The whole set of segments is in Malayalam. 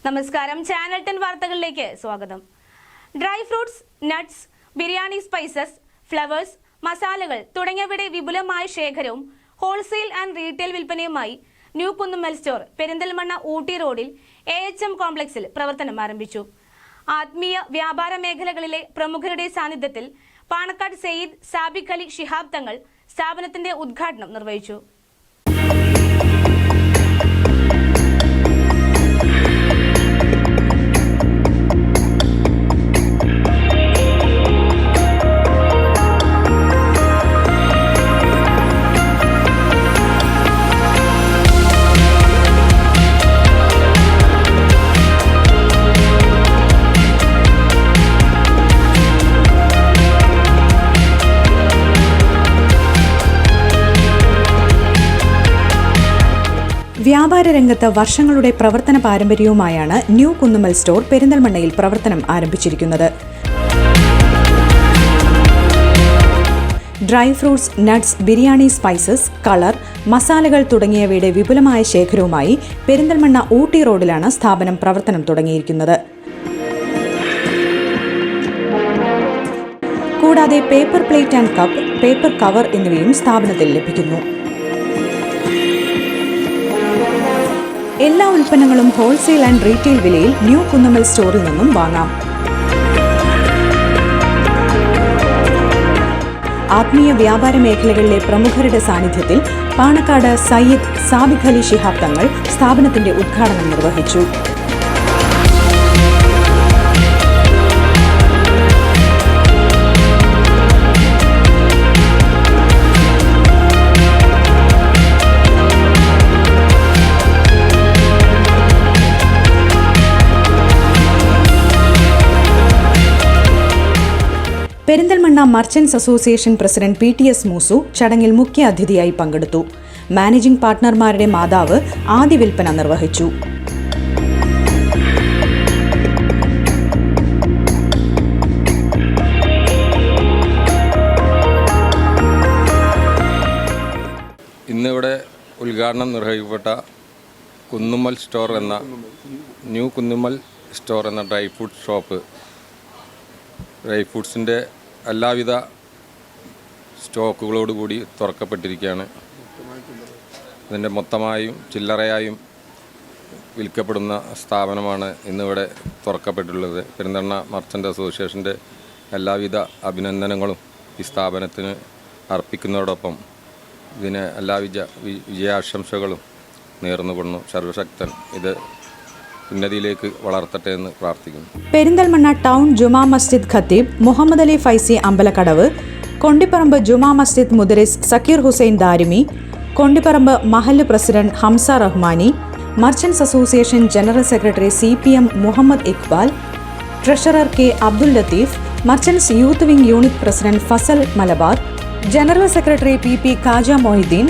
നമസ്കാരം, ചാനൽ 10 വാർത്തകളിലേക്ക് സ്വാഗതം. Dry fruits, nuts, biryani spices, flowers, മസാലകൾ തുടങ്ങിയവയുടെ വിപുലമായ ശേഖരവും ഹോൾസെയിൽ ആൻഡ് റീറ്റെയിൽ വിൽപ്പനയുമായി ന്യൂ കുന്നുമ്മൽ സ്റ്റോർ പെരിന്തൽമണ്ണ ഊട്ടി റോഡിൽ AHM കോംപ്ലക്സിൽ പ്രവർത്തനം ആരംഭിച്ചു. ആത്മീയ വ്യാപാര മേഖലകളിലെ പ്രമുഖരുടെ സാന്നിധ്യത്തിൽ പാണക്കാട് സയ്യിദ് സാബിഖ് അലി ശിഹാബ് തങ്ങൾ സ്ഥാപനത്തിന്റെ ഉദ്ഘാടനം നിർവഹിച്ചു. വ്യാപാര രംഗത്ത് വർഷങ്ങളുടെ പ്രവർത്തന പാരമ്പര്യവുമായാണ് ന്യൂ കുന്നുമ്മൽ സ്റ്റോർ പെരിന്തൽമണ്ണയിൽ പ്രവർത്തനം ആരംഭിച്ചിരിക്കുന്നത്. Dry fruits, nuts, biryani spices, colour, മസാലകൾ തുടങ്ങിയവയുടെ വിപുലമായ ശേഖരവുമായി പെരിന്തൽമണ്ണ ഊട്ടി റോഡിലാണ് സ്ഥാപനം പ്രവർത്തനം തുടങ്ങിയിരിക്കുന്നത്. കൂടാതെ paper plate and cup, paper cover എന്നിവയും സ്ഥാപനത്തിൽ ലഭിക്കുന്നു. എല്ലാ ഉൽപ്പന്നങ്ങളും ഹോൾസെയിൽ ആൻഡ് റീറ്റെയിൽ വിലയിൽ ന്യൂ കുന്നുമ്മൽ സ്റ്റോറിൽ നിന്നും വാങ്ങാം. ആത്മീയ വ്യാപാര മേഖലകളിലെ പ്രമുഖരുടെ സാന്നിധ്യത്തിൽ പാണക്കാട് സയ്യിദ് സാബിഖ് അലി ശിഹാബ് തങ്ങൾ സ്ഥാപനത്തിന്റെ ഉദ്ഘാടനം നിർവഹിച്ചു. Perinthalmanna merchants association president PTS Moosu ചടങ്ങിൽ മുഖ്യ അതിഥിയായി പങ്കെടുത്തു. മാനേജിംഗ് പാർട്ട്ണർമാരുടെ മാതാവ് ആദ്യ വിൽപ്പന നിർവഹിച്ചു. ഇന്നിവിടെ ഉദ്ഘാടനം നിർവഹിക്കപ്പെട്ട കുന്നുമ്മൽ സ്റ്റോർ എന്ന ന്യൂ കുന്നുമ്മൽ സ്റ്റോർ എന്ന ഡ്രൈ ഫ്രൂട്ട് ഷോപ്പ് ഡ്രൈ ഫ്രൂട്ട്സിൻ്റെ എല്ലാവിധ സ്റ്റോക്കുകളോടുകൂടി തുറക്കപ്പെട്ടിരിക്കുകയാണ്. ഇതിൻ്റെ മൊത്തമായും ചില്ലറയായും വിൽക്കപ്പെടുന്ന സ്ഥാപനമാണ് ഇന്നിവിടെ തുറക്കപ്പെട്ടിട്ടുള്ളത്. പെരിന്തൽമണ്ണ മർച്ചൻ്റ് അസോസിയേഷൻ്റെ എല്ലാവിധ അഭിനന്ദനങ്ങളും ഈ സ്ഥാപനത്തിന് അർപ്പിക്കുന്നതോടൊപ്പം ഇതിന് എല്ലാവിധ വിജയാശംസകളും നേർന്നുകൊള്ളുന്നു. സർവശക്തൻ ഇത് ഉന്നതിയിലേക്ക് വളർത്തട്ടെ എന്ന് പ്രാർത്ഥിക്കുന്നു. പെരിന്തൽമണ്ണ ടൗൺ ജുമാ മസ്ജിദ് ഖത്തീബ് മുഹമ്മദ് അലി ഫൈസി അമ്പലക്കടവ്, കൊണ്ടിപ്പറമ്പ് ജുമാ മസ്ജിദ് മുദരിസ് സക്കീർ ഹുസൈൻ ദാരിമി, കൊണ്ടിപ്പറമ്പ് മഹല്ല് president Hamza Rahmani, merchants association general secretary CPM Muhammad Iqbal, treasurer K Abdul Latheef, merchants youth wing unit president Fazal Malabar, general secretary PP Khaja Mohiddeen,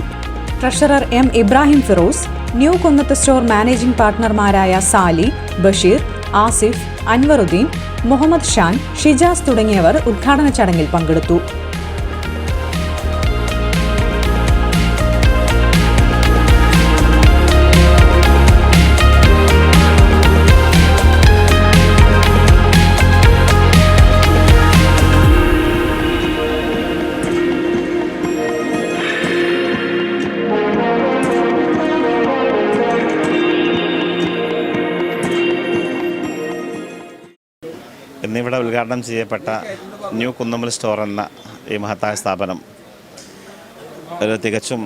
treasurer M Ibrahim Firoz, new Kunnath store managing പാർട്ട്ണർമാരായ സാലി, ബഷീർ, ആസിഫ്, അൻവറുദ്ദീൻ, മുഹമ്മദ് ഷാൻ, ഷിജാസ് തുടങ്ങിയവർ ഉദ്ഘാടന ചടങ്ങിൽ പങ്കെടുത്തു. ഇന്നിവിടെ ഉദ്ഘാടനം ചെയ്യപ്പെട്ട ന്യൂ കുന്നുമ്മൽ സ്റ്റോർ എന്ന ഈ മഹത്തായ സ്ഥാപനം ഒരു തികച്ചും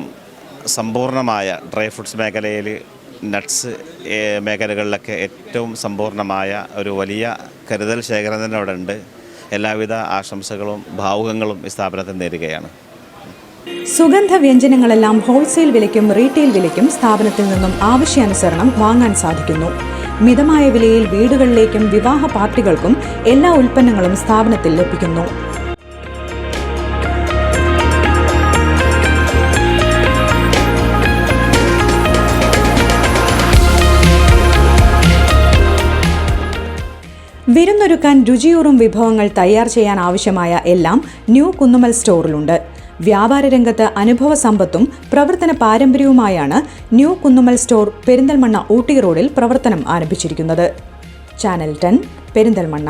സമ്പൂർണ്ണമായ ഡ്രൈ ഫ്രൂട്ട്സ് മേഖലയിൽ, നട്ട്സ് മേഖലകളിലൊക്കെ ഏറ്റവും സമ്പൂർണ്ണമായ ഒരു വലിയ കരുതൽ ശേഖരം തന്നെ അവിടെ ഉണ്ട്. എല്ലാവിധ ആശംസകളും ഭാവുകങ്ങളും ഈ സ്ഥാപനത്തിൽ നേരുകയാണ്. സുഗന്ധ വ്യഞ്ജനങ്ങളെല്ലാം ഹോൾസെയിൽ വിലയ്ക്കും റീറ്റെയിൽ വിലയ്ക്കും സ്ഥാപനത്തിൽ നിന്നും ആവശ്യാനുസരണം വാങ്ങാൻ സാധിക്കുന്നു. മിതമായ വിലയിൽ വീടുകളിലേക്കും വിവാഹ പാർട്ടികൾക്കും എല്ലാ ഉൽപ്പന്നങ്ങളും സ്ഥാപനത്തിൽ ലഭിക്കുന്നു. വിരുന്നൊരുക്കാൻ രുചിയൂറും വിഭവങ്ങൾ തയ്യാർ ചെയ്യാൻ ആവശ്യമായ എല്ലാം ന്യൂ കുന്നുമ്മൽ സ്റ്റോറിലുണ്ട്. വ്യാപാര രംഗത്ത് അനുഭവ സമ്പത്തും പ്രവർത്തന പാരമ്പര്യവുമായാണ് ന്യൂ കുന്നുമ്മൽ സ്റ്റോർ പെരിന്തൽമണ്ണ ഊട്ടി റോഡിൽ പ്രവർത്തനം ആരംഭിച്ചിരിക്കുന്നത്. ചാനൽ 10 പെരിന്തൽമണ്ണ.